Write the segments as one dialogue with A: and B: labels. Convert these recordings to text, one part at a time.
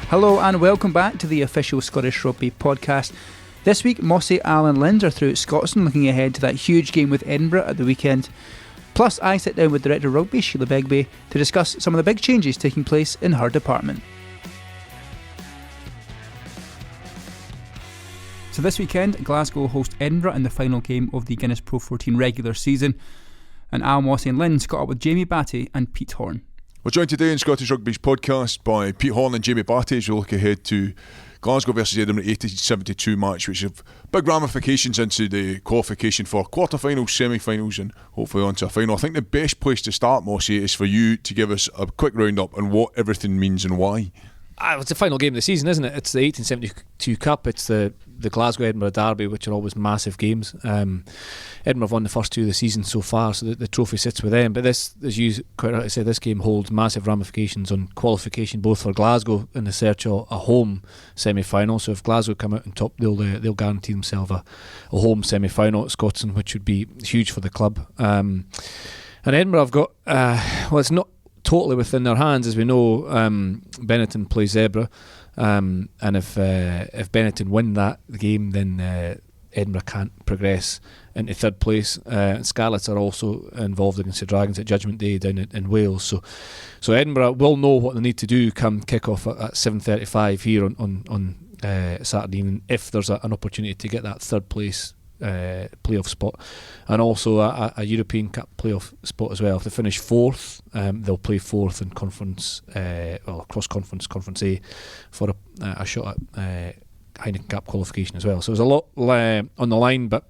A: Hello and welcome back to the official Scottish Rugby podcast. This week, Mossy, Al and Linz are through at Scotstoun looking ahead to that huge game with Edinburgh at the weekend. Plus, I sit down with Director of Rugby, Sheila Begbie, to discuss some of the big changes taking place in her department. So this weekend, Glasgow host Edinburgh in the final game of the Guinness Pro 14 regular season. And Al, Mossy and Linz caught up with Jamie Bhatti and Pete Horne.
B: We're joined today in Scottish Rugby's podcast by Pete Horne and Jamie Bhatti as we look ahead to Glasgow versus Edinburgh 1872 match, which have big ramifications into the qualification for quarter-finals, semi-finals and hopefully on to a final. I think the best place to start, Mossy, is for you to give us a quick round-up on what everything means and why.
C: It's the final game of the season, isn't it? It's the 1872 Cup. It's the Glasgow-Edinburgh derby, which are always massive games. Edinburgh have won the first two of the season so far, so the trophy sits with them. But this, as you quite rightly said, this game holds massive ramifications on qualification, both for Glasgow in the search of a home semi-final. So if Glasgow come out on top, they'll guarantee themselves a home semi-final at Scotstoun, which would be huge for the club. And Edinburgh have got, it's not totally within their hands, as we know. Benetton plays Zebra, and if Benetton win that game, then Edinburgh can't progress into third place. Scarlets are also involved against the Dragons at Judgment Day down in Wales. So Edinburgh will know what they need to do come kick-off at 7:35 here on Saturday evening, if there's an opportunity to get that third place playoff spot, and also a European Cup playoff spot as well. If they finish fourth, they'll play fourth in conference, cross-conference, Conference A, for a shot at Heineken Cup qualification as well. So there's a lot on the line, but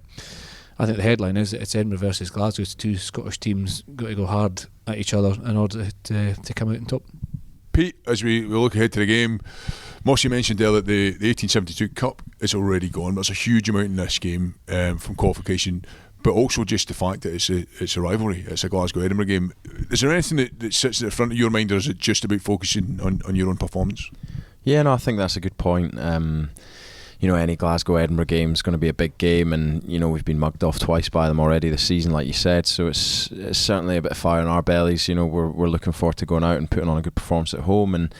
C: I think the headline is that it's Edinburgh versus Glasgow. It's two Scottish teams got to go hard at each other in order to come out on top.
B: Pete, as we look ahead to the game, Mossy mentioned there that the 1872 Cup is already gone. There's a huge amount in this game from qualification, but also just the fact that it's a rivalry. It's a Glasgow-Edinburgh game. Is there anything that sits at the front of your mind, or is it just about focusing on your own performance?
D: Yeah, no, I think that's a good point. Any Glasgow-Edinburgh game is going to be a big game, and we've been mugged off twice by them already this season, like you said. So it's certainly a bit of fire in our bellies. We're looking forward to going out and putting on a good performance at home, and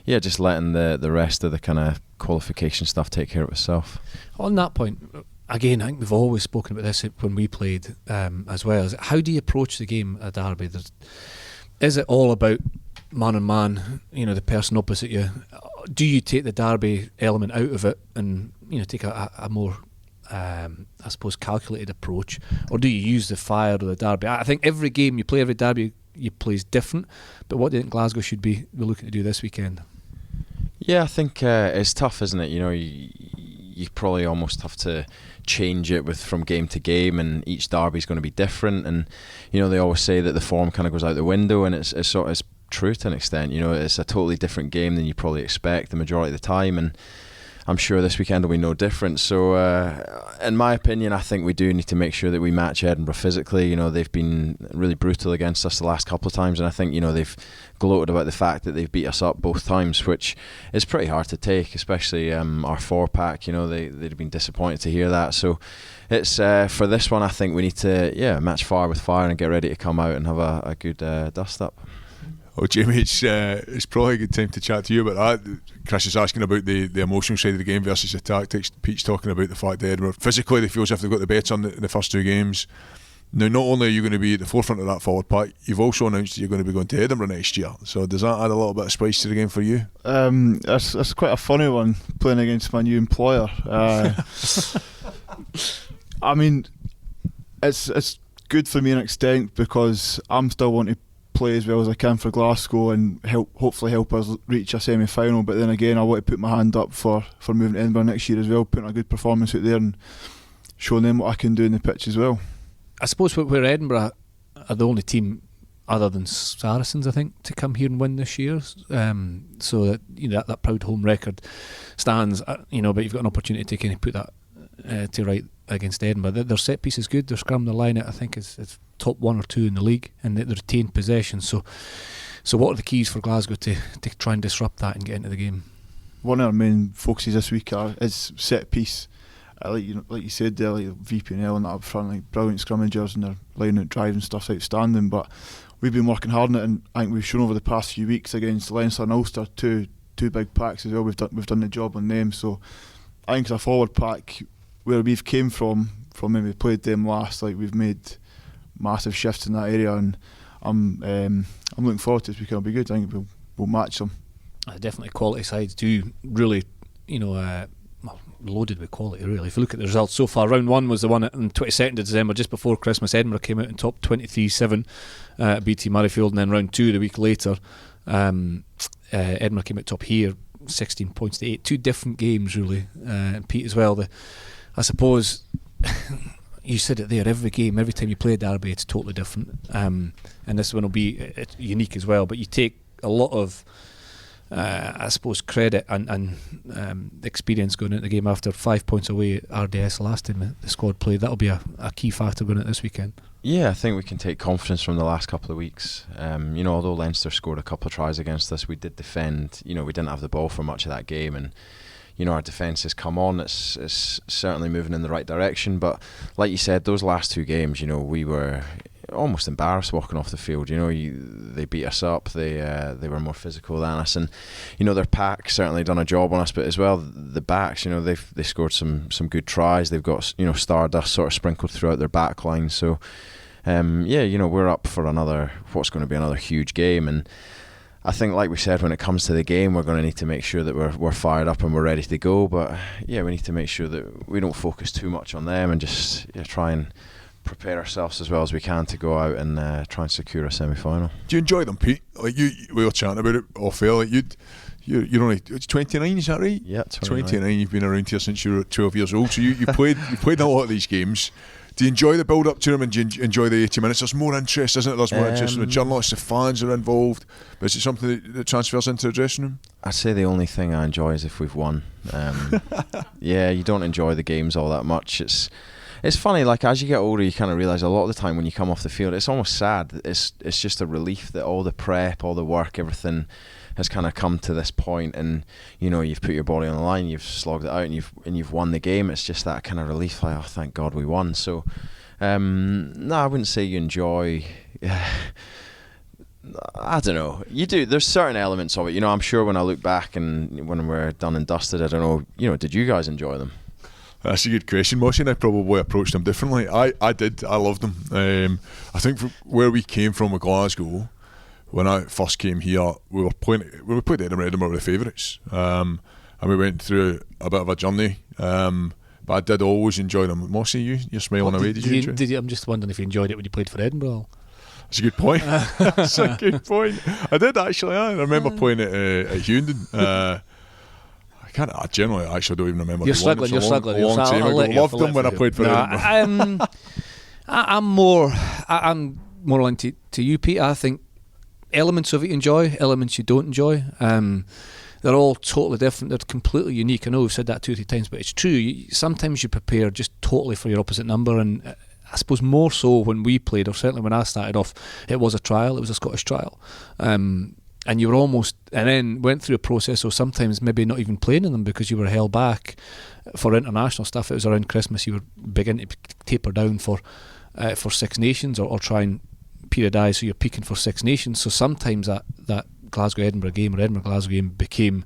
D: just letting the rest of the kind of qualification stuff take care of itself.
C: On that point, again, I think we've always spoken about this when we played as well. Is how do you approach the game at Derby? Is it all about man on man, the person opposite you? Do you take the Derby element out of it and take a more I suppose calculated approach, or do you use the fire of the Derby? I think every game you play, every Derby you play is different, but what do you think Glasgow should be looking to do this weekend?
D: Yeah, I think it's tough, isn't it? You probably almost have to change it from game to game, and each derby's going to be different. And they always say that the form kind of goes out the window, and it's true to an extent. It's a totally different game than you probably expect the majority of the time, and I'm sure this weekend will be no different. So in my opinion, I think we do need to make sure that we match Edinburgh physically. They've been really brutal against us the last couple of times, and I think they've gloated about the fact that they've beat us up both times, which is pretty hard to take, especially our four-pack. They'd have been disappointed to hear that. So it's for this one, I think we need to match fire with fire and get ready to come out and have a good dust-up.
B: Oh, Jamie, it's probably a good time to chat to you about that. Chris is asking about the emotional side of the game versus the tactics. Pete's talking about the fact that Edinburgh physically they feel as if they've got the better in the first two games. Now, not only are you going to be at the forefront of that forward pack, you've also announced that you're going to be going to Edinburgh next year. So does that add a little bit of spice to the game for you?
E: It's quite a funny one, playing against my new employer. I mean, it's good for me to an extent, because I'm still wanting to play as well as I can for Glasgow and hopefully help us reach a semi-final. But then again, I want to put my hand up for moving to Edinburgh next year as well, putting a good performance out there and showing them what I can do in the pitch as well.
C: I suppose where Edinburgh are the only team other than Saracens, I think, to come here and win this year, so that that proud home record stands. But you've got an opportunity to kind of put that to right against Edinburgh. Their set piece is good. Their scrum, their line out, I think is top one or two in the league, and they retain possession. So what are the keys for Glasgow to try and disrupt that and get into the game?
E: One of our main focuses this week is set piece. Like you said there, like VP and L and that up front, like brilliant scrummagers, and their line out drive and stuff's outstanding. But we've been working hard on it, and I think we've shown over the past few weeks against Leinster and Ulster, two two big packs as well. We've done the job on them. So I think as a forward pack, where we've came from when we played them last, like we've made massive shifts in that area, and I'm looking forward to this weekend. It'll be good. I think we'll match them.
C: Definitely quality sides do really, loaded with quality really. If you look at the results so far, round 1 was the one on 22nd of December, just before Christmas. Edinburgh came out in top 23-7 at BT Murrayfield, and then round 2 the week later, Edinburgh came out top here 16 points to 8. Two different games really, and Pete as well. I suppose you said it there, every game, every time you play a derby, it's totally different, and this one will be unique as well. But you take a lot of I suppose credit and experience going into the game after 5 points away at RDS last time the squad played. That'll be a key factor going into this weekend.
D: Yeah, I think we can take confidence from the last couple of weeks. Although Leinster scored a couple of tries against us, we did defend. We didn't have the ball for much of that game, and our defence has come on. It's certainly moving in the right direction. But like you said, those last two games, we were almost embarrassed walking off the field. They beat us up. They were more physical than us, and their pack certainly done a job on us. But as well, the backs, they scored some good tries. They've got Stardust sort of sprinkled throughout their back line. So we're up for what's going to be another huge game. And I think, like we said, when it comes to the game, we're going to need to make sure that we're fired up and we're ready to go. But we need to make sure that we don't focus too much on them and just try and prepare ourselves as well as we can to go out and try and secure a semi-final.
B: Do you enjoy them, Pete? Like we were chatting about it off air. Like you're only 29, is that right?
D: Yeah,
B: 29. You've been around here since you were 12 years old. So you played in a lot of these games. Do you enjoy the build up to them, and do you enjoy the 80 minutes? There's more interest, isn't it? There's more interest in the journalists, the fans are involved. But is it something that transfers into the dressing room?
D: I'd say the only thing I enjoy is if we've won. You don't enjoy the games all that much. It's funny, like as you get older, you kind of realise a lot of the time when you come off the field, it's almost sad. It's just a relief that all the prep, all the work, everything has kind of come to this point, and you've put your body on the line, you've slogged it out, and you've won the game. It's just that kind of relief, like, oh, thank God we won. So no, I wouldn't say you enjoy. I don't know. You do. There's certain elements of it. I'm sure when I look back and when we're done and dusted, I don't know. Did you guys enjoy them?
B: That's a good question, Mossy, and I probably approached them differently. I did. I loved them. I think where we came from with Glasgow, when I first came here, we were played Edinburgh. Edinburgh were the favourites, and we went through a bit of a journey. But I did always enjoy them. Mossy, you're smiling away. Did you enjoy?
C: I'm just wondering if you enjoyed it when you played for Edinburgh.
B: That's a good point. That's a good point. I did actually. I remember playing at Hughenden. I generally actually don't even remember.
C: You're struggling.
B: Loved them when I played for Edinburgh.
C: I'm more aligned to you, Pete. I think elements of it you enjoy, elements you don't enjoy. They're all totally different. They're completely unique. I know we've said that 2 or 3 times, but it's true. Sometimes you prepare just totally for your opposite number, and I suppose more so when we played, or certainly when I started off, it was a trial. It was a Scottish trial. And you were almost, and then went through a process of sometimes maybe not even playing in them because you were held back for international stuff. It was around Christmas, you were beginning to taper down for Six Nations or try and periodise, so you're peaking for Six Nations. So sometimes that Glasgow-Edinburgh game or Edinburgh-Glasgow game became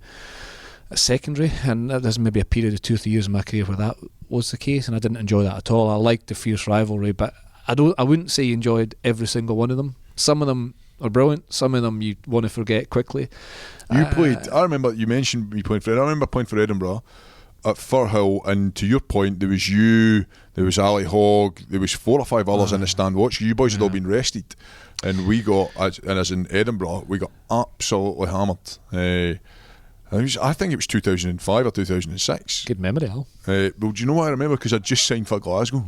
C: secondary, and there's maybe a period of 2 or 3 years in my career where that was the case, and I didn't enjoy that at all. I liked the fierce rivalry, but I wouldn't say you enjoyed every single one of them. Some of them are brilliant. Some of them you want to forget quickly.
B: You played. I remember you mentioned you playing for. I remember playing for Edinburgh at Firhill, and to your point, there was you, there was Ali Hogg, there was 4 or 5 others in the stand watching. You boys had all been rested, and we got, as in Edinburgh, we got absolutely hammered. I think it was 2005 or 2006.
C: Good memory, Al.
B: Well, do you know what I remember? Because I just signed for Glasgow.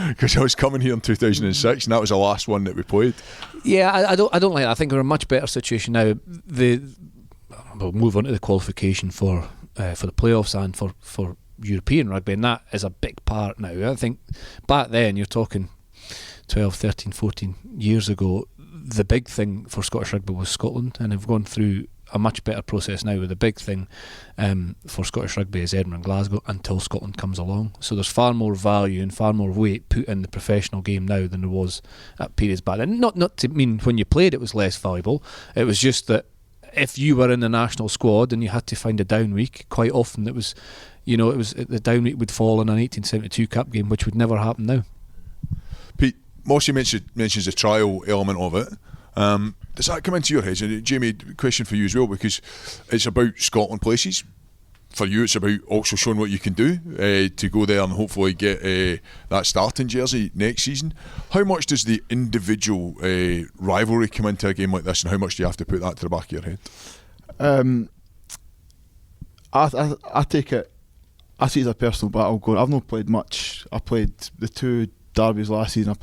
B: Because I was coming here in 2006, and that was the last one that we played.
C: Yeah, I don't like that. I think we're in a much better situation now. We'll move on to the qualification for the playoffs and for European rugby, and that is a big part now. I think back then, you're talking 12, 13, 14 years ago, the big thing for Scottish rugby was Scotland, and they've gone through a much better process now, with the big thing for Scottish rugby is Edinburgh and Glasgow until Scotland comes along. So there's far more value and far more weight put in the professional game now than there was at periods back then. Not to mean when you played it was less valuable. It was just that if you were in the national squad and you had to find a down week, quite often it was the down week would fall in an 1872 Cup game, which would never happen now.
B: Pete, Mossy mentions the trial element of it. Does that come into your head? And Jamie, question for you as well, because it's about Scotland places. For you, it's about also showing what you can do to go there and hopefully get that starting jersey next season. How much does the individual rivalry come into a game like this, and how much do you have to put that to the back of your head?
E: I take it. I see it as a personal battle going. I've not played much. I played the 2 derbies last season.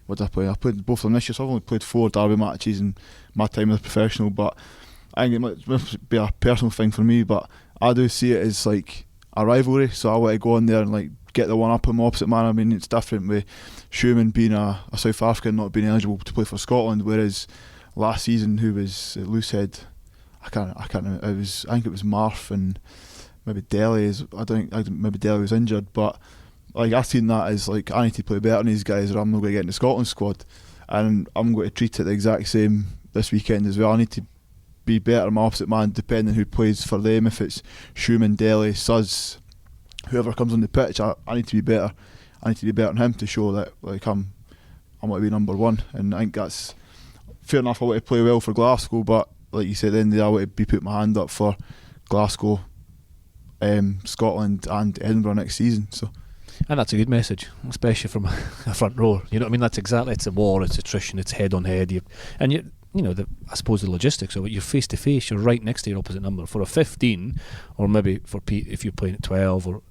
E: What did I play? I played both of them this year, so I've only played 4 derby matches in my time as a professional. But I think it must be a personal thing for me. But I do see it as like a rivalry, so I want to go in there and like get the one up on my opposite man. I mean, it's different with Schumann being a South African, not being eligible to play for Scotland, whereas last season, who was at Loosehead, I can't remember. I think it was Marf and maybe Delhi. I think maybe Delhi was injured, but like I seen that as like I need to play better than these guys, or I'm not going to get in the Scotland squad, and I'm going to treat it the exact same this weekend as well. I need to be better than my opposite man, depending who plays for them. If it's Schumann, Delhi, Suz, whoever comes on the pitch, I need to be better. I need to be better than him to show that like I'm going to be number one. And I think that's fair enough. I want to play well for Glasgow, but like you said, at the end of the day, I want to be putting my hand up for Glasgow, Scotland and Edinburgh next season. So.
C: And that's a good message, especially from a front row. You know what I mean? That's exactly, it's a war, it's attrition, it's head on head. I suppose the logistics of it, you're face to face, you're right next to your opposite number. For a 15, or maybe for Pete, if you're playing at 12 or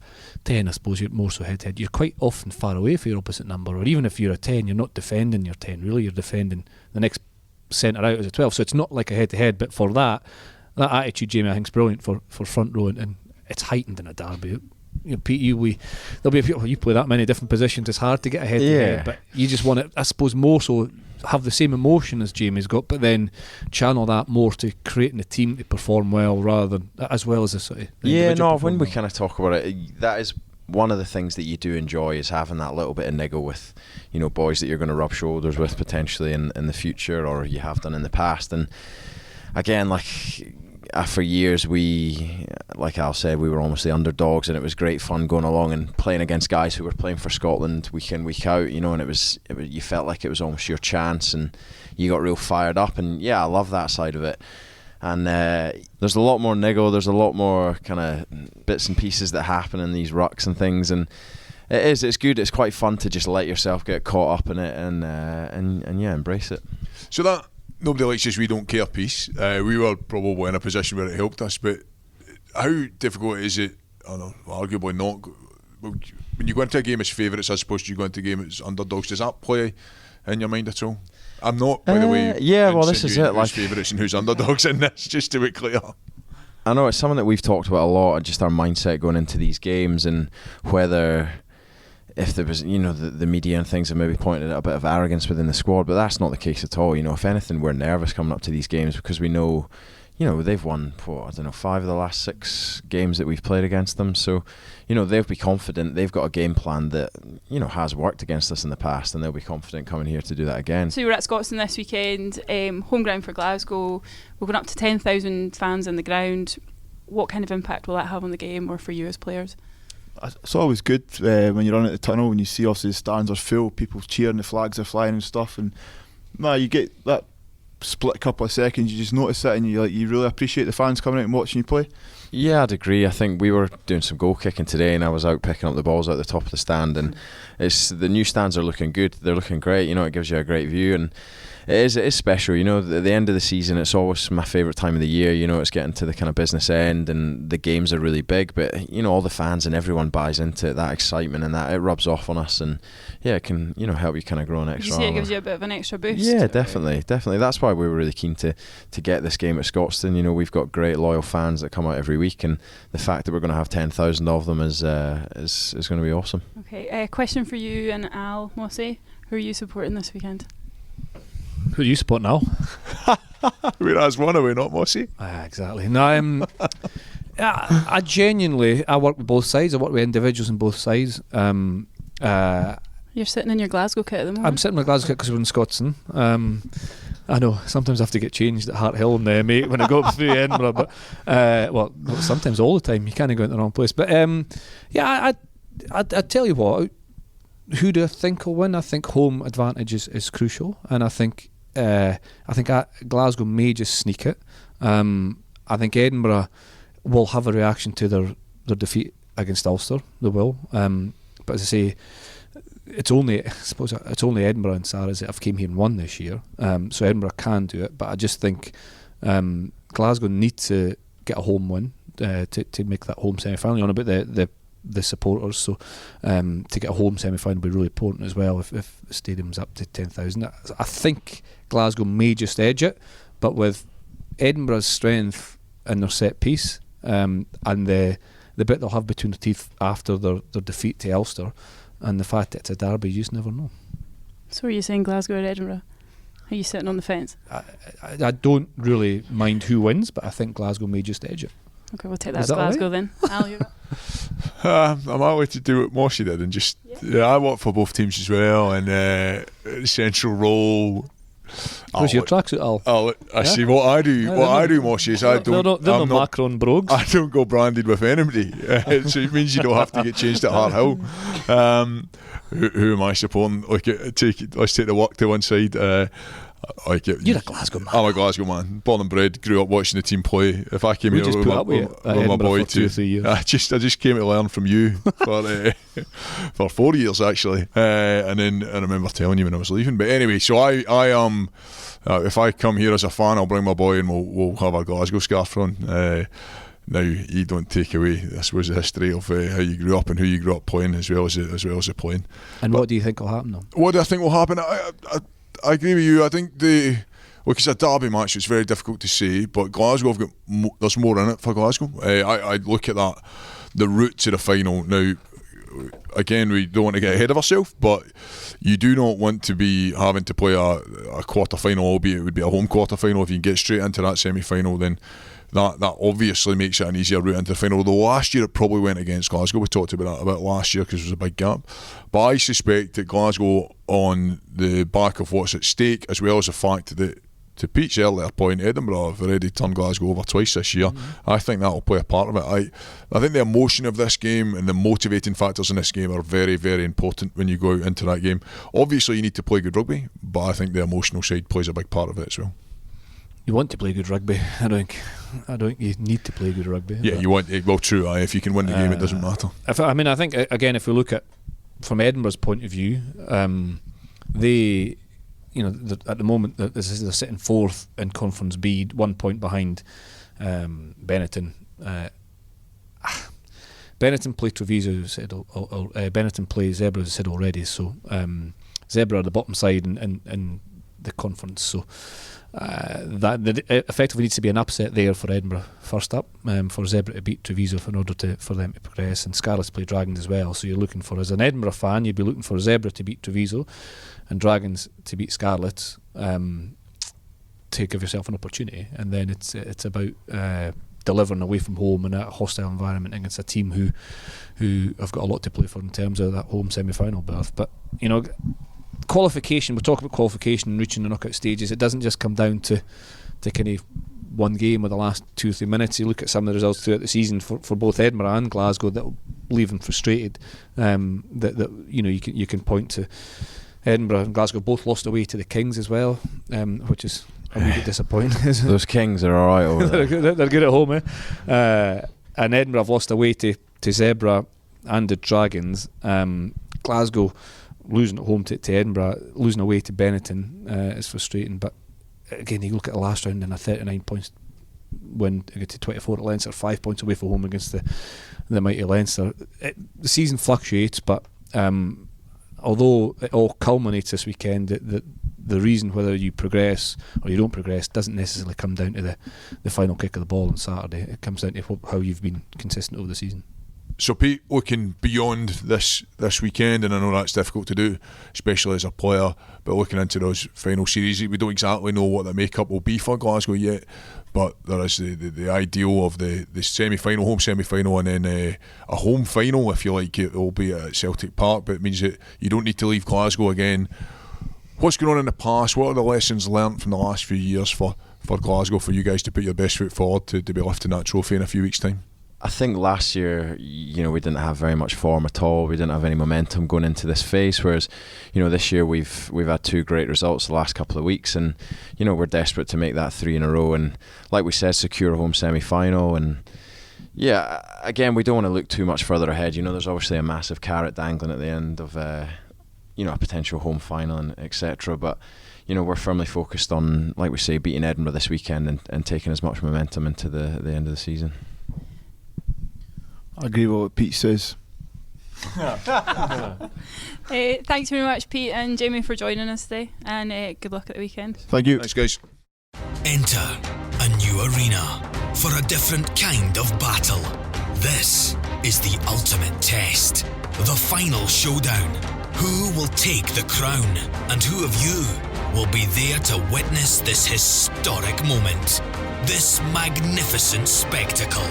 C: 10, I suppose you're more so head to head. You're quite often far away from your opposite number, or even if you're a 10, you're not defending your 10, really, you're defending the next centre out as a 12. So it's not like a head to head, but for that attitude, Jamie, I think is brilliant for front row, and it's heightened in a derby. You know, Pete, there'll be people, you play that many different positions, it's hard to get a head to head, but you just want to, I suppose, more so have the same emotion as Jamie's got, but then channel that more to creating a team to perform well, rather than as well as the sort of
D: when we kind of talk about it, that is one of the things that you do enjoy, is having that little bit of niggle with, you know, boys that you're going to rub shoulders with potentially in the future, or you have done in the past. And again, like for years, we, like Al said, we were almost the underdogs, and it was great fun going along and playing against guys who were playing for Scotland week in, week out, you know, and it was you felt like it was almost your chance, and you got real fired up. And yeah, I love that side of it. And there's a lot more niggle, there's a lot more kind of bits and pieces that happen in these rucks and things, and it's good, it's quite fun to just let yourself get caught up in it and yeah, embrace it. So
B: that nobody likes this we don't care piece, we were probably in a position where it helped us, but how difficult is it, I don't know, arguably not, when you go into a game as favourites as opposed to you go into a game as underdogs, does that play in your mind at all? I'm not, by the way.
D: Yeah, well, this is it.
B: Who's favourites and who's underdogs in this, just to be clear.
D: I know it's something that we've talked about a lot, and just our mindset going into these games, and whether, if there was, you know, the media and things have maybe pointed at a bit of arrogance within the squad, but that's not the case at all. You know, if anything, we're nervous coming up to these games because we know, you know, they've won, 5 of the last 6 games that we've played against them. So, you know, they'll be confident. They've got a game plan that, you know, has worked against us in the past, and they'll be confident coming here to do that again.
F: So we're at Scotstoun this weekend, home ground for Glasgow. We're going up to 10,000 fans in the ground. What kind of impact will that have on the game, or for you as players?
E: It's always good when you're on at the tunnel and you see obviously the stands are full, people cheering, the flags are flying and stuff, and you get that split couple of seconds, you just notice it, and you really appreciate the fans coming out and watching you play.
D: Yeah, I'd agree. I think we were doing some goal kicking today, and I was out picking up the balls out the top of the stand, and the new stands are looking good. They're looking great. You know, it gives you a great view, and it is special. You know, at the end of the season, it's always my favourite time of the year. You know, it's getting to the kind of business end, and the games are really big. But you know, all the fans and everyone buys into it, that excitement, and that it rubs off on us, and yeah, it can, you know, help you kind of grow an extra.
F: You see, it gives you a bit of an extra boost.
D: Yeah, definitely. That's why we were really keen to get this game at Scotstoun. You know, we've got great loyal fans that come out every week, and the fact that we're going to have 10,000 of them is going to be awesome. Okay,
F: question for you and Al Mossy. Who are you supporting this weekend?
C: Who do you support now?
B: Whereas one away, not Mossy.
C: Exactly. No, I genuinely, I work with both sides. I work with individuals on both sides. You're
F: sitting in your Glasgow kit at the moment.
C: I'm sitting in my Glasgow kit because we're in Scotstoun. I know. Sometimes I have to get changed at Hart Hill, mate, when I go up through Edinburgh. But well, sometimes all the time. You can't go in the wrong place. But yeah, I tell you what. Who do I think will win? I think home advantage is crucial, and I think Glasgow may just sneak it. I think Edinburgh will have a reaction to their defeat against Ulster. They will. But as I say, it's only Edinburgh and Sarah's that have came here and won this year. So Edinburgh can do it, but I just think Glasgow need to get a home win to make that home semi-final. On about the supporters, so to get a home semi-final will be really important as well if the stadium's up to 10,000. I think Glasgow may just edge it, but with Edinburgh's strength in their set piece and the bit they'll have between their teeth after their defeat to Ulster and the fact that it's a derby, you just never know.
F: So are you saying Glasgow or Edinburgh? Are you sitting on the fence?
C: I don't really mind who wins, but I think Glasgow may just edge it.
F: Okay, we'll take that as Glasgow then. Al, you
B: I'm happy to do what Mossy did and just I work for both teams as well, and central role.
C: Where's your tracksuit, Al?
B: I see what I do. What I do, Mossy, is I don't.
C: They're not Macron brogues.
B: I don't go branded with anybody, so it means you don't have to get changed at Hart Hill. Who am I supporting? Let's take the work to one side.
C: You're a Glasgow man.
B: I'm a Glasgow man, born and bred. Grew up watching the team play. If I came here with my boy
C: for 2 or 3 years.
B: I just came to learn from you for 4 years actually, and then I remember telling you when I was leaving. But anyway, so I am. If I come here as a fan, I'll bring my boy and we'll have a Glasgow scarf on. Now you don't take away, I suppose, the history of how you grew up and who you grew up playing as well as the playing.
C: And what do you think will happen though?
B: What do I think will happen? I agree with you. I think it's a derby match, it's very difficult to say, but Glasgow have got there's more in it for Glasgow. I look at that, the route to the final. Now, again, we don't want to get ahead of ourselves, but you do not want to be having to play a quarter final, albeit it would be a home quarter final. If you can get straight into that semi final, then that obviously makes it an easier route into the final. Although last year it probably went against Glasgow. We talked about that about last year because there was a big gap. But I suspect that Glasgow, on the back of what's at stake, as well as the fact that, to Pete's earlier point, Edinburgh have already turned Glasgow over twice this year. I think that will play a part of it. I think the emotion of this game and the motivating factors in this game are very, very important when you go out into that game. Obviously you need to play good rugby, but I think the emotional side plays a big part of it as well.
C: You want to play good rugby. I don't think you need to play good rugby.
B: Yeah, you want. Well, true. If you can win the game, it doesn't matter.
C: I think again, if we look at from Edinburgh's point of view, they, at the moment they're sitting fourth in Conference B, 1 point behind Benetton. Benetton play Treviso, said. Benetton play Zebra, as I said already. So Zebra are the bottom side in the conference. So. That effectively needs to be an upset there for Edinburgh first up, for Zebra to beat Treviso in order for them to progress, and Scarlets play Dragons as well. So you're looking for, as an Edinburgh fan, you'd be looking for Zebra to beat Treviso and Dragons to beat Scarlets, to give yourself an opportunity. And then it's about delivering away from home in a hostile environment against a team who have got a lot to play for in terms of that home semi-final berth. But qualification, we talk about qualification and reaching the knockout stages. It doesn't just come down to kind of one game or the last 2 or 3 minutes. You look at some of the results throughout the season for both Edinburgh and Glasgow that will leave them frustrated. You can point to Edinburgh and Glasgow both lost away to the Kings as well, which is a wee bit disappointing.
D: Those Kings are alright over there.
C: They're good at home, and Edinburgh have lost away to Zebra and the Dragons. Glasgow losing at home to Edinburgh, losing away to Benetton is frustrating. But again, you look at the last round and a 39 points win to 24 at Leinster, 5 points away from home against the mighty Leinster. The season fluctuates, but although it all culminates this weekend, the reason whether you progress or you don't progress doesn't necessarily come down to the final kick of the ball on Saturday. It comes down to how you've been consistent over the season.
B: So Pete, looking beyond this weekend, and I know that's difficult to do, especially as a player, but looking into those final series, we don't exactly know what the makeup will be for Glasgow yet, but there is the ideal of the semi-final, home semi-final, and then a home final, if you like. It will be at Celtic Park, but it means that you don't need to leave Glasgow again What's going on in the past? What are the lessons learnt from the last few years for Glasgow, for you guys to put your best foot forward to be lifting that trophy in a few weeks' time?
D: I think last year, we didn't have very much form at all. We didn't have any momentum going into this phase. Whereas, this year we've had 2 great results the last couple of weeks, and we're desperate to make that 3 in a row. And like we said, secure a home semi-final. And yeah, again, we don't want to look too much further ahead. There's obviously a massive carrot dangling at the end of a potential home final and etc. But we're firmly focused on, like we say, beating Edinburgh this weekend and taking as much momentum into the end of the season.
E: I agree with what Pete says.
F: Thanks very much, Pete and Jamie, for joining us today, and good luck at the weekend.
E: Thank you.
B: Thanks, guys.
G: Enter a new arena for a different kind of battle. This is the ultimate test, the final showdown. Who will take the crown, and who of you will be there to witness this historic moment, this magnificent spectacle?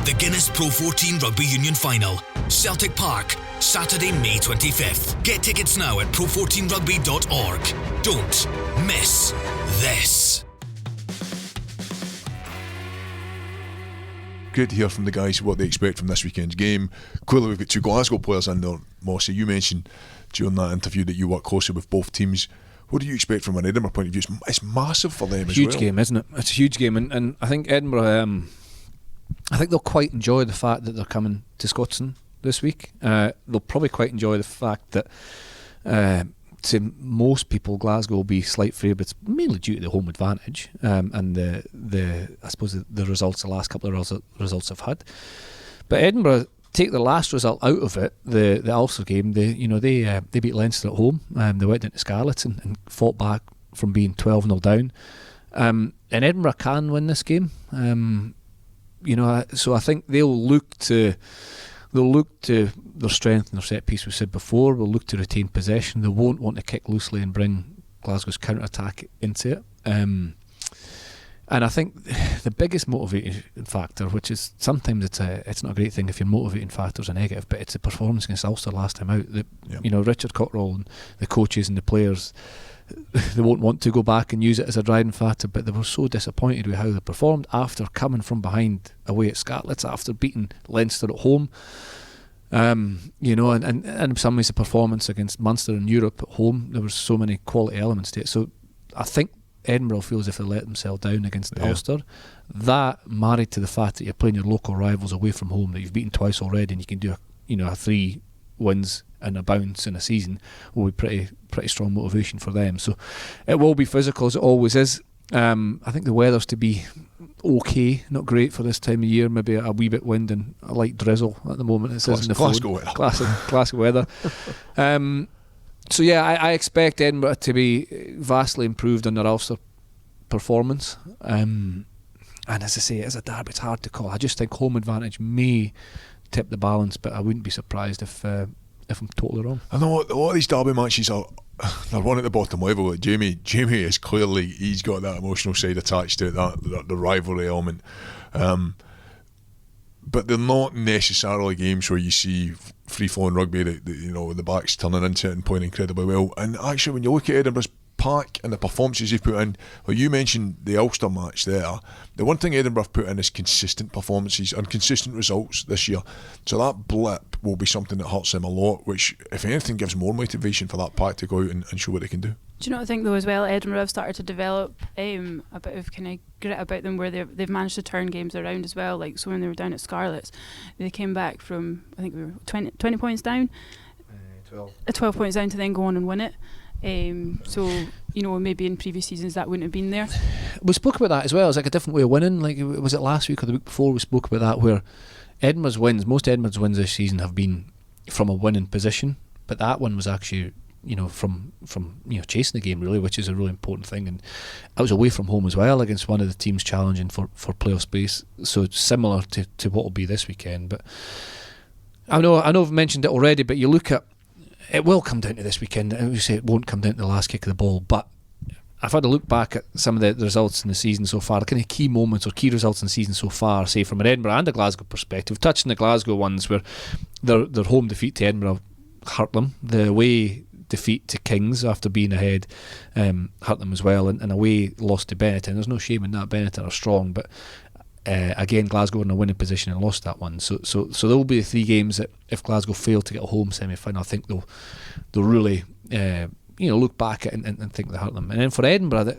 G: The Guinness Pro 14 Rugby Union Final, Celtic Park, Saturday, May 25th. Get tickets now at pro14rugby.org. Don't miss this.
B: Great to hear from the guys what they expect from this weekend's game. Clearly we've got 2 Glasgow players in there. Mossy, you mentioned during that interview that you work closely with both teams. What do you expect from an Edinburgh point of view? It's massive for them as well.
C: Huge game, isn't it? It's a huge game, and I think Edinburgh, I think they'll quite enjoy the fact that they're coming to Scotstoun this week. They'll probably quite enjoy the fact that to most people Glasgow will be slight favourites, mainly due to the home advantage and the I suppose the results, the last couple of results have had. But Edinburgh, take the last result out of it, the Ulster game, they beat Leinster at home. They went into Scarlets and fought back from being 12-0 down. And Edinburgh can win this game. So I think they'll look to their strength and their set piece. We said before, we'll look to retain possession. They won't want to kick loosely and bring Glasgow's counter attack into it. And I think the biggest motivating factor, which is sometimes it's not a great thing if your motivating factors are negative, but it's the performance against Ulster last time out. Richard Cotterill and the coaches and the players, they won't want to go back and use it as a driving factor, but they were so disappointed with how they performed after coming from behind away at Scarlets, after beating Leinster at home. And in some ways the performance against Munster in Europe at home, there were so many quality elements to it. So I think Edinburgh feel as if they let themselves down against Ulster. That, married to the fact that you're playing your local rivals away from home that you've beaten twice already, and you can do a 3 wins and a bounce in a season, will be pretty strong motivation for them. So it will be physical as it always is. I think the weather's to be okay, not great for this time of year. Maybe a wee bit wind and a light drizzle at the moment. It says in the
B: Glasgow
C: phone.
B: weather.
C: Classic weather. So yeah, I expect Edinburgh to be vastly improved on their Ulster performance. And as I say, as a derby, it's hard to call. I just think home advantage may tip the balance, but I wouldn't be surprised if I'm totally wrong.
B: I know a lot of these derby matches are they're one at the bottom level. Like Jamie is clearly, he's got that emotional side attached to it, that the rivalry element. But they're not necessarily games where you see free-flowing rugby that the backs turning into it and playing incredibly well. And actually, when you look at Edinburgh's pack and the performances they've put in, well, you mentioned the Ulster match there. The one thing Edinburgh have put in is consistent performances and consistent results this year. So that blip will be something that hurts them a lot, which, if anything, gives more motivation for that pack to go out and show what they can do.
F: Do you not think though as well, Edinburgh have started to develop a bit of kind of grit about them, where they've managed to turn games around as well. Like, so when they were down at Scarlets, they came back from, I think we were 20 points down, 12 points down to then go on and win it. So maybe in previous seasons that wouldn't have been there.
C: We spoke about that as well. It's like a different way of winning. Like, was it last week or the week before we spoke about that, where most Edinburgh's wins this season have been from a winning position, but that one was actually from chasing the game, really, which is a really important thing. And I was away from home as well against one of the teams challenging for playoff space, so it's similar to what will be this weekend. But I know I've mentioned it already, but you look at it, will come down to this weekend. I would say it won't come down to the last kick of the ball, but I've had a look back at some of the results in the season so far, the kind of key moments or key results in the season so far, say from an Edinburgh and a Glasgow perspective. Touching the Glasgow ones, where their home defeat to Edinburgh hurt them, the away defeat to Kings after being ahead hurt them as well, and away lost to Benetton. There's no shame in that. Benetton are strong, but again, Glasgow were in a winning position and lost that one. So there will be the 3 games that if Glasgow fail to get a home semi-final, I think they'll really look back at it and think they hurt them. And then for Edinburgh,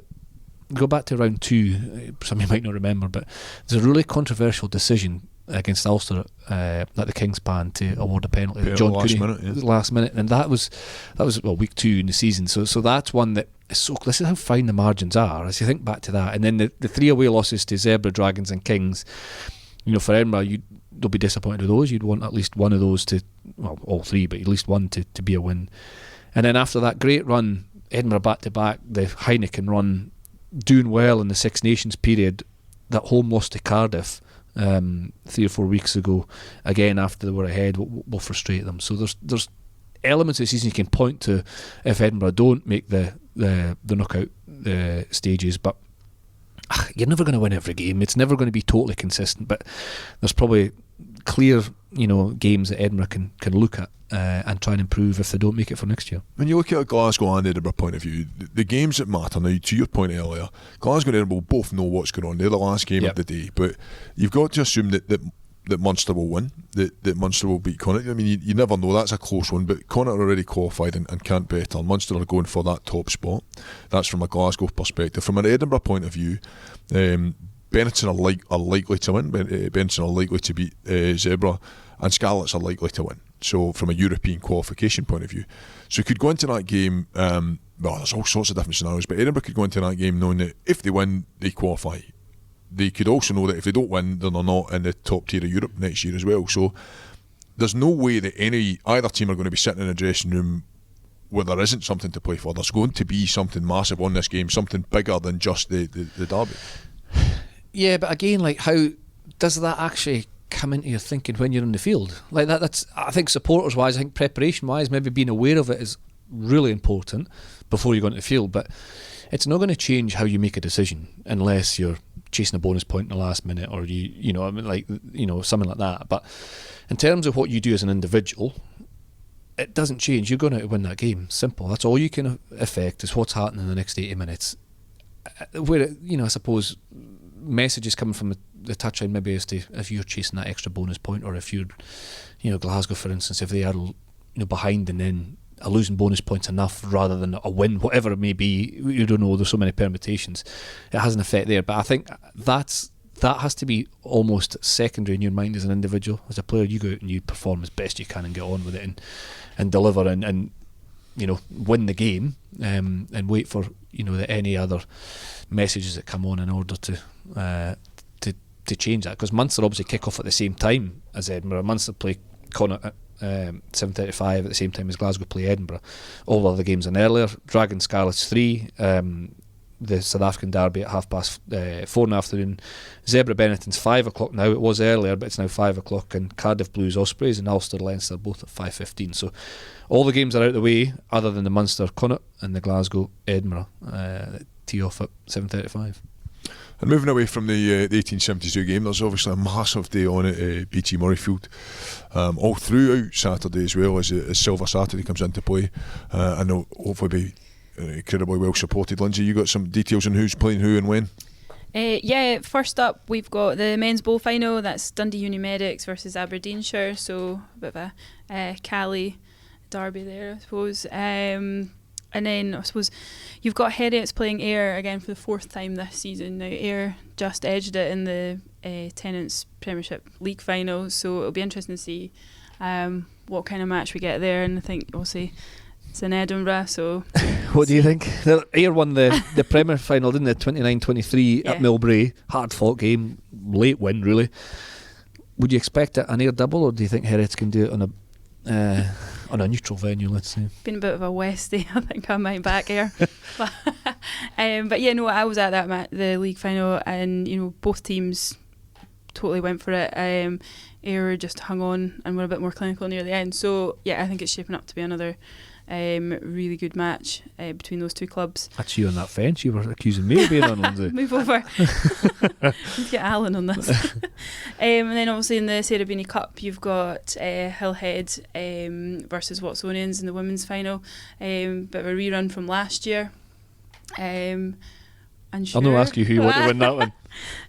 C: go back to round 2. Some of you might not remember, but there's a really controversial decision against Ulster at the King's Pan to award a penalty to John Cooney last minute, and that was week 2 in the season. So that's one that is this is how fine the margins are as you think back to that. And then the 3 away losses to Zebra, Dragons and Kings, for Edinburgh, they'll be disappointed with those. You'd want at least one of those to, well, all 3, but at least one to be a win. And then after that great run, Edinburgh back to back, the Heineken run, doing well in the Six Nations period, that home loss to Cardiff 3 or 4 weeks ago, again after they were ahead, will frustrate them. So there's elements of the season you can point to if Edinburgh don't make the knockout stages, but you're never going to win every game. It's never going to be totally consistent, but there's probably clear games that Edinburgh can look at and try and improve if they don't make it for next year.
B: When you look at a Glasgow and Edinburgh point of view, the games that matter now, to your point earlier, Glasgow and Edinburgh both know what's going on. They're the last game of the day, but you've got to assume that Munster will win, that Munster will beat Connacht. I mean, you never know. That's a close one, but Connacht are already qualified and can't better. Munster are going for that top spot. That's from a Glasgow perspective. From an Edinburgh point of view, Benetton are likely to win. Benetton are likely to beat Zebra, and Scarlets are likely to win. So from a European qualification point of view, so you could go into that game. There's all sorts of different scenarios, but Edinburgh could go into that game knowing that if they win, they qualify. They could also know that if they don't win, then they're not in the top tier of Europe next year as well. So there's no way that either team are going to be sitting in a dressing room where there isn't something to play for. There's going to be something massive on this game, something bigger than just the derby.
C: Yeah, but again, how does that actually come into your thinking when you're in the field? That's I think supporters wise, I think preparation wise, maybe being aware of it is really important before you go into the field, but it's not going to change how you make a decision unless you're chasing a bonus point in the last minute or something like that. But in terms of what you do as an individual, it doesn't change. You're going to win that game. Simple. That's all you can affect is what's happening in the next 80 minutes. Where I suppose messages coming from the touchline maybe as to if you're chasing that extra bonus point, or if you're Glasgow for instance, if they are behind and then a losing bonus points enough rather than a win, whatever it may be, you don't know, there's so many permutations, it has an effect there. But I think that has to be almost secondary in your mind as an individual. As a player, you go out and you perform as best you can and get on with it and deliver and win the game, and wait for any other messages that come on in order to change that. Because Munster obviously kick off at the same time as Edinburgh. Munster play Connacht at 7:35 at the same time as Glasgow play Edinburgh. All the other games are earlier. Dragon Scarlets 3, the South African derby at 4:30 in the afternoon. Zebra Benetton's 5 o'clock now. It was earlier, but it's now 5 o'clock. And Cardiff Blues Ospreys and Ulster Leinster both at 5:15. So all the games are out of the way, other than the Munster Connacht and the Glasgow Edinburgh that tee off at 7:35.
B: And moving away from the 1872 game, there's obviously a massive day on at BT Murrayfield, all throughout Saturday as well, as Silver Saturday comes into play, and they'll hopefully be incredibly well supported. Lindsey, you got some details on who's playing who and when?
F: First up we've got the men's bowl final. That's Dundee Uni Medics versus Aberdeenshire, so a bit of a Cali derby there, I suppose. And then I suppose you've got Heriots playing Ayr again for the 4th time this season. Now Ayr just edged it in the Tennent's Premiership League final, so it'll be interesting to see what kind of match we get there. And I think obviously it's in Edinburgh, so
C: what do you think? Ayr won the Premier final, didn't they? 29-23 at Millbrae. Hard fought game, late win really. Would you expect an Ayr double, or do you think Heriots can do it on a neutral venue, let's say?
F: Been a bit of a Westie, I think I might back Ayr. But I was at the league final, and both teams totally went for it. Ayr just hung on and were a bit more clinical near the end. So yeah, I think it's shaping up to be another Really good match between those two clubs.
C: That's you on that fence. You were accusing me of being on, Lindsey.
F: Move over. Let's get Alan on this. And then obviously in the Sarah Beanie Cup, you've got Hillhead versus Watsonians in the women's final. Bit of a rerun from last year.
C: I'll not ask you who you want to win that one.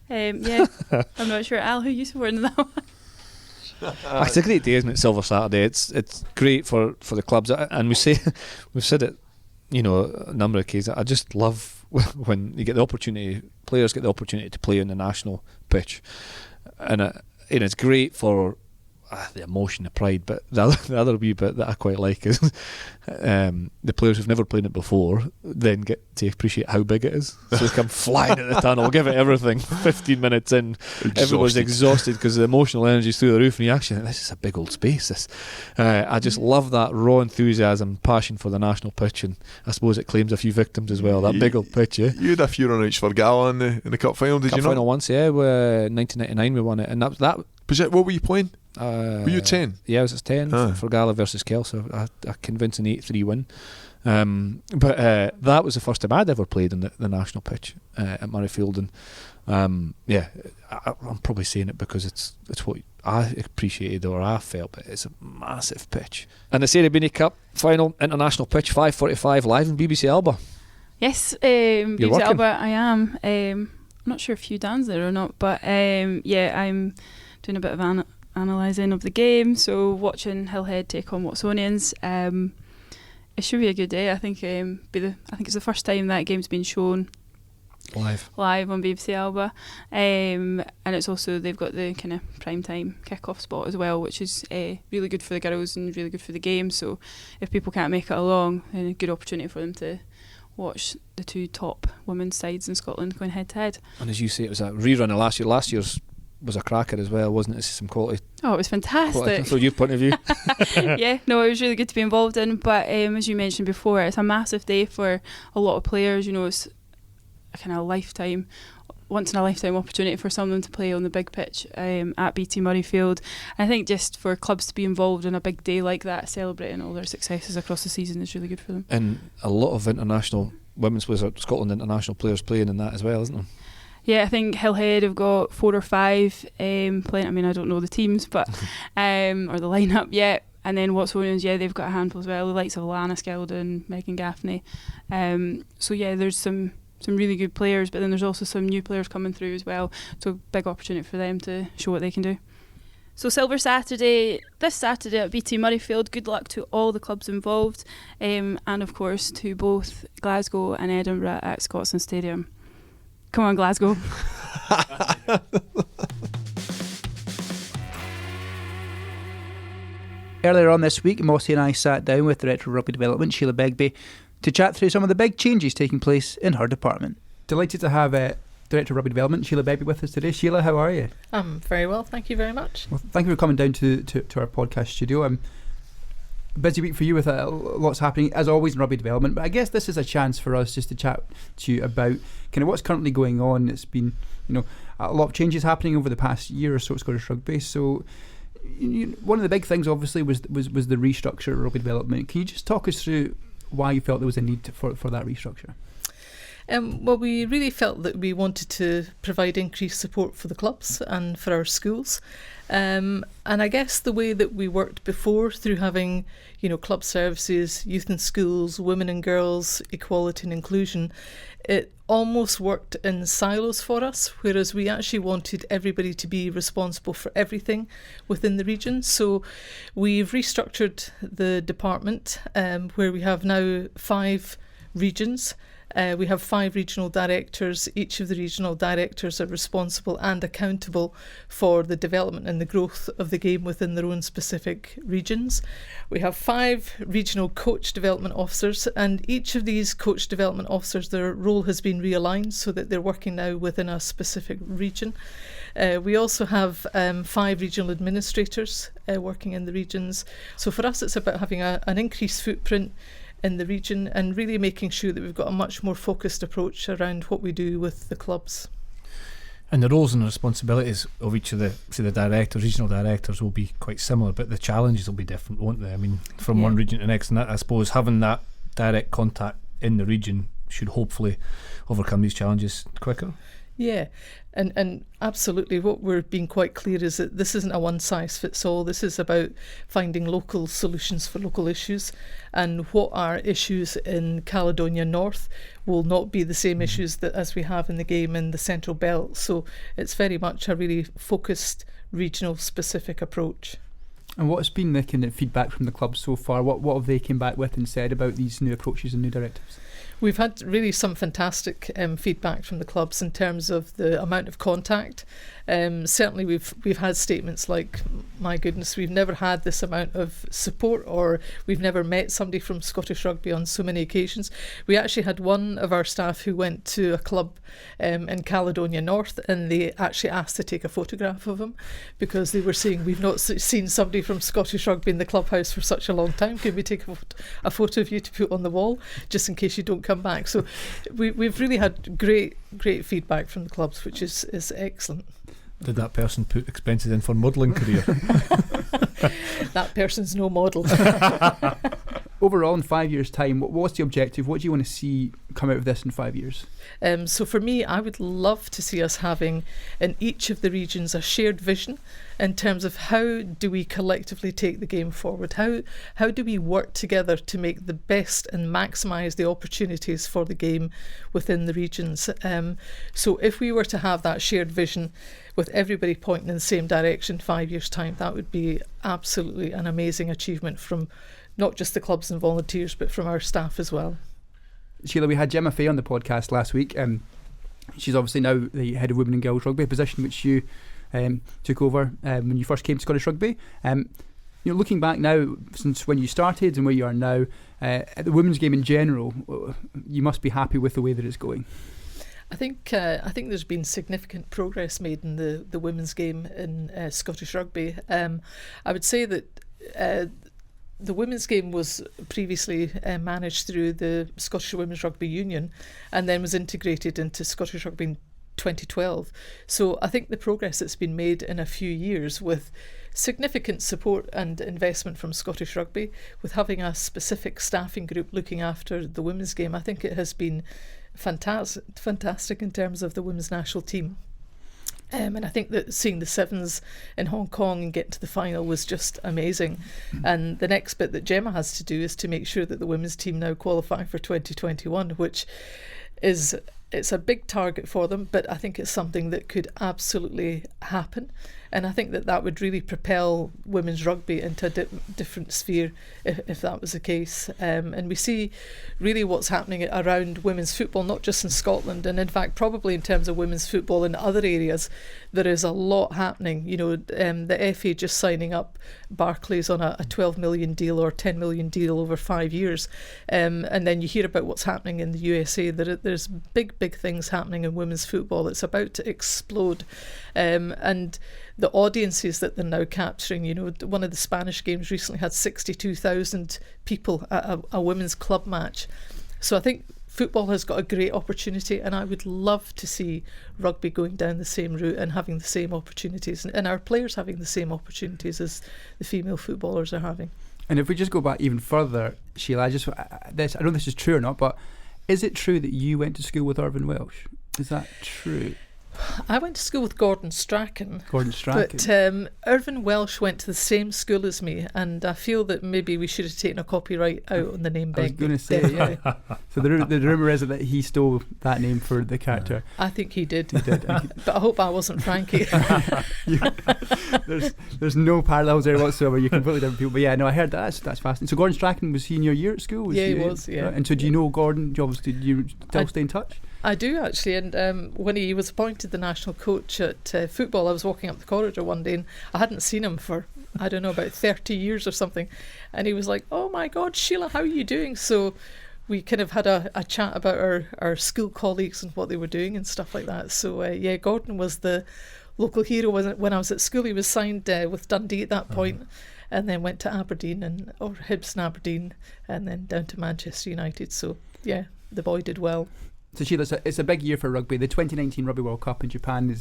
F: Yeah, I'm not sure. Al, who you supporting in that one?
C: It's a great day, isn't it? Silver Saturday. It's great for the clubs, and we've said it, a number of occasions. I just love when you get the opportunity. Players get the opportunity to play on the national pitch, and it's great for the emotion, the pride. But the other wee bit that I quite like is the players who've never played it before then get to appreciate how big it is. So they come flying at the tunnel, give it everything. 15 minutes in, everyone's exhausted because the emotional energy's through the roof, and you actually think, this is a big old space. I just love that raw enthusiasm, passion for the national pitch, and I suppose it claims a few victims as well. That big old pitch. You
B: had a few run-outs for Gala in the cup final, did you not?
C: Cup final once, yeah. 1999 we won it, and that.
B: Was it? What were you playing? Were you 10?
C: Yeah, I was at 10 for Gala versus Kelso. A convincing 8-3 win. But that was the first time I'd ever played on the national pitch at Murrayfield, and I'm probably saying it because it's what I appreciated or I felt, but it's a massive pitch. And the Sarah Beanie Cup final international pitch, 5:45 live in BBC Alba.
F: Yes, BBC Alba. I am. I'm not sure if Hugh Dan's there or not, but yeah, I'm doing a bit of analysing of the game, so watching Hillhead take on Watsonians. It should be a good day. I think it's the first time that game's been shown live on BBC Alba, and it's also, they've got the kind of prime time kick-off spot as well, which is really good for the girls and really good for the game. So if people can't make it along, then a good opportunity for them to watch the two top women's sides in Scotland going head to head.
C: And as you say, it was a rerun of last year. Last year's was a cracker as well, wasn't it? Some quality.
F: Oh, it was fantastic.
C: From your point of view.
F: Yeah, no, it was really good to be involved in. But as you mentioned before, it's a massive day for a lot of players. It's a kind of once in a lifetime opportunity for some of them to play on the big pitch at BT Murrayfield. And I think just for clubs to be involved in a big day like that, celebrating all their successes across the season, is really good for them.
C: And a lot of international women's players, Scotland international players playing in that as well, isn't there?
F: Yeah, I think Hillhead have got 4 or 5 playing. I mean, I don't know the teams, but or the lineup yet. And then Watsonians, yeah, they've got a handful as well. The likes of Lana Skeldon, Megan Gaffney. So yeah, there's some really good players, but then there's also some new players coming through as well. So big opportunity for them to show what they can do. So Silver Saturday, this Saturday at BT Murrayfield. Good luck to all the clubs involved, and of course to both Glasgow and Edinburgh at Scotstoun Stadium. Come on, Glasgow.
A: Earlier on this week, Mossy and I sat down with Director of Rugby Development, Sheila Begbie, to chat through some of the big changes taking place in her department. Delighted to have Director of Rugby Development, Sheila Begbie, with us today. Sheila, how are you?
H: I'm very well, thank you very much.
A: Well, thank you for coming down to our podcast studio. Busy week for you with lots happening, as always, in rugby development, but I guess this is a chance for us just to chat to you about kind of what's currently going on. It's been, a lot of changes happening over the past year or so at Scottish Rugby. So one of the big things obviously was the restructure of rugby development. Can you just talk us through why you felt there was a need for that restructure?
H: Well, we really felt that we wanted to provide increased support for the clubs and for our schools. And I guess the way that we worked before, through having, club services, youth and schools, women and girls, equality and inclusion, it almost worked in silos for us, whereas we actually wanted everybody to be responsible for everything within the region. So we've restructured the department, where we have now 5 regions. We have 5 regional directors. Each of the regional directors are responsible and accountable for the development and the growth of the game within their own specific regions. We have 5 regional coach development officers, and each of these coach development officers, their role has been realigned so that they're working now within a specific region. We also have 5 regional administrators working in the regions. So for us, it's about having an increased footprint in the region and really making sure that we've got a much more focused approach around what we do with the clubs.
C: And the roles and responsibilities of each of the, say, the directors, regional directors, will be quite similar, but the challenges will be different, won't they? I mean, from one region to the next, and that, I suppose having that direct contact in the region should hopefully overcome these challenges quicker.
H: Yeah, and absolutely, what we're being quite clear is that this isn't a one-size-fits-all. This is about finding local solutions for local issues, and what are issues in Caledonia North will not be the same issues that as we have in the game in the Central Belt. So it's very much a really focused, regional specific approach.
A: And what has been the kind of feedback from the club so far? What have they came back with and said about these new approaches and new directives?
H: We've had really some fantastic feedback from the clubs in terms of the amount of contact. Certainly we've had statements like, my goodness, we've never had this amount of support, or we've never met somebody from Scottish Rugby on so many occasions. We actually had one of our staff who went to a club in Caledonia North, and they actually asked to take a photograph of him because they were saying, we've not seen somebody from Scottish Rugby in the clubhouse for such a long time. Can we take a photo of you to put on the wall just in case you don't come back? So we've really had great feedback from the clubs, which is excellent.
C: Did that person put expenses in for modelling career?
H: That person's no model.
A: Overall, in 5 years' time, what's the objective? What do you want to see come out of this in 5 years?
H: So for me, I would love to see us having in each of the regions a shared vision in terms of how do we collectively take the game forward? How do we work together to make the best and maximise the opportunities for the game within the regions? So if we were to have that shared vision with everybody pointing in the same direction 5 years' time, that would be absolutely an amazing achievement from not just the clubs and volunteers, but from our staff as well.
A: Sheila, we had Gemma Fay on the podcast last week. She's obviously now the head of women and girls rugby, a position which you took over when you first came to Scottish Rugby. Looking back now, since when you started and where you are now, at the women's game in general, you must be happy with the way that it's going.
H: I think there's been significant progress made in the women's game in Scottish Rugby. I would say that the women's game was previously managed through the Scottish Women's Rugby Union and then was integrated into Scottish Rugby in 2012. So I think the progress that's been made in a few years with significant support and investment from Scottish Rugby, with having a specific staffing group looking after the women's game, I think it has been fantastic in terms of the women's national team. And I think that seeing the sevens in Hong Kong and getting to the final was just amazing. And the next bit that Gemma has to do is to make sure that the women's team now qualify for 2021, which it's a big target for them, but I think it's something that could absolutely happen. And I think that would really propel women's rugby into a different sphere if that was the case. And we see really what's happening around women's football, not just in Scotland, and in fact probably in terms of women's football in other areas. There is a lot happening. The FA just signing up Barclays on a 12 million deal or 10 million deal over 5 years. And then you hear about what's happening in the USA. There's big things happening in women's football. It's about to explode. And the audiences that they're now capturing, one of the Spanish games recently had 62,000 people at a women's club match. So I think football has got a great opportunity, and I would love to see rugby going down the same route and having the same opportunities, and our players having the same opportunities as the female footballers are having.
A: And if we just go back even further, Sheila, I don't know if this is true or not, but is it true that you went to school with Irvine Welsh? Is that true?
H: I went to school with Gordon Strachan.
A: But
H: Irvine Welsh went to the same school as me, and I feel that maybe we should have taken a copyright out on the name Begbie.
A: I was going to say, yeah. So the rumour is that he stole that name for the character.
H: I think he did.
A: He did.
H: But I hope I wasn't Frankie.
A: There's no parallels there whatsoever. You're completely different people. But yeah, no, I heard that. That's fascinating. So Gordon Strachan, was he in your year at school?
H: He was, yeah.
A: And so do you know Gordon? Do you still stay in touch?
H: I do actually, and when he was appointed the national coach at football, I was walking up the corridor one day and I hadn't seen him for, I don't know, about 30 years or something, and he was like, "Oh my God, Sheila, how are you doing?" So we kind of had a chat about our school colleagues and what they were doing and stuff like that. So yeah, Gordon was the local hero when I was at school. He was signed with Dundee at that point, and then went to Aberdeen or Hibs and Aberdeen, and then down to Manchester United. So yeah, the boy did well.
A: So Sheila, it's a big year for rugby. The 2019 Rugby World Cup in Japan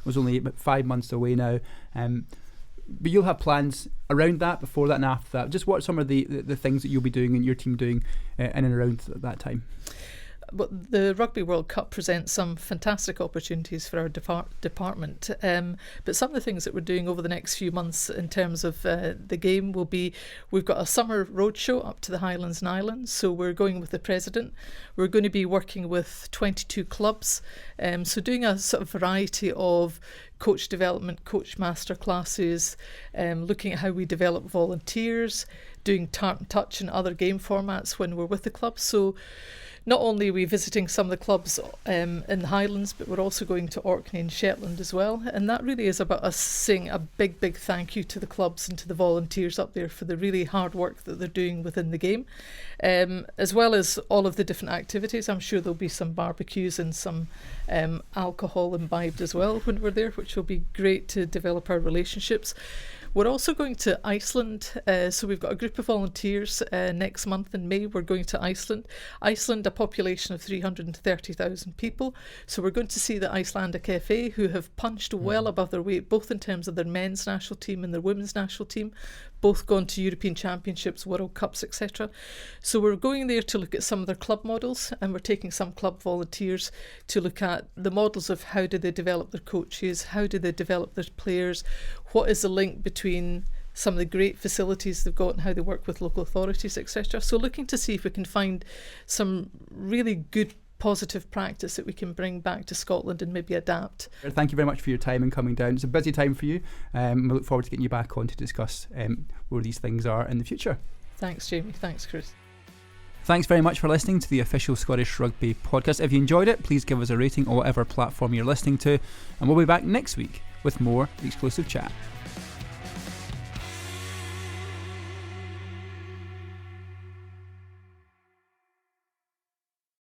A: was only about 5 months away now. But you'll have plans around that, before that and after that. Just what are some of the things that you'll be doing and your team doing in and around that time?
H: But the Rugby World Cup presents some fantastic opportunities for our department. But some of the things that we're doing over the next few months in terms of the game will be, we've got a summer roadshow up to the Highlands and Islands. So we're going with the president. We're going to be working with 22 clubs. So doing a sort of variety of coach development, coach master classes, looking at how we develop volunteers, doing tartan touch and other game formats when we're with the clubs. So not only are we visiting some of the clubs in the Highlands, but we're also going to Orkney and Shetland as well. And that really is about us saying a big, big thank you to the clubs and to the volunteers up there for the really hard work that they're doing within the game. As well as all of the different activities. I'm sure there'll be some barbecues and some alcohol imbibed as well when we're there, which will be great to develop our relationships. We're also going to Iceland, so we've got a group of volunteers next month in May. We're going to Iceland. Iceland, a population of 330,000 people. So we're going to see the Icelandic FA, who have punched well above their weight, both in terms of their men's national team and their women's national team, both gone to European Championships, World Cups, etc. So we're going there to look at some of their club models, and we're taking some club volunteers to look at the models of how do they develop their coaches, how do they develop their players, what is the link between some of the great facilities they've got and how they work with local authorities, etc. So looking to see if we can find some really good positive practice that we can bring back to Scotland and maybe adapt.
A: Thank you very much for your time and coming down. It's a busy time for you. We look forward to getting you back on to discuss where these things are in the future.
H: Thanks, Jamie. Thanks, Chris.
A: Thanks very much for listening to the official Scottish Rugby podcast. If you enjoyed it, please give us a rating on whatever platform you're listening to, and we'll be back next week with more exclusive chat.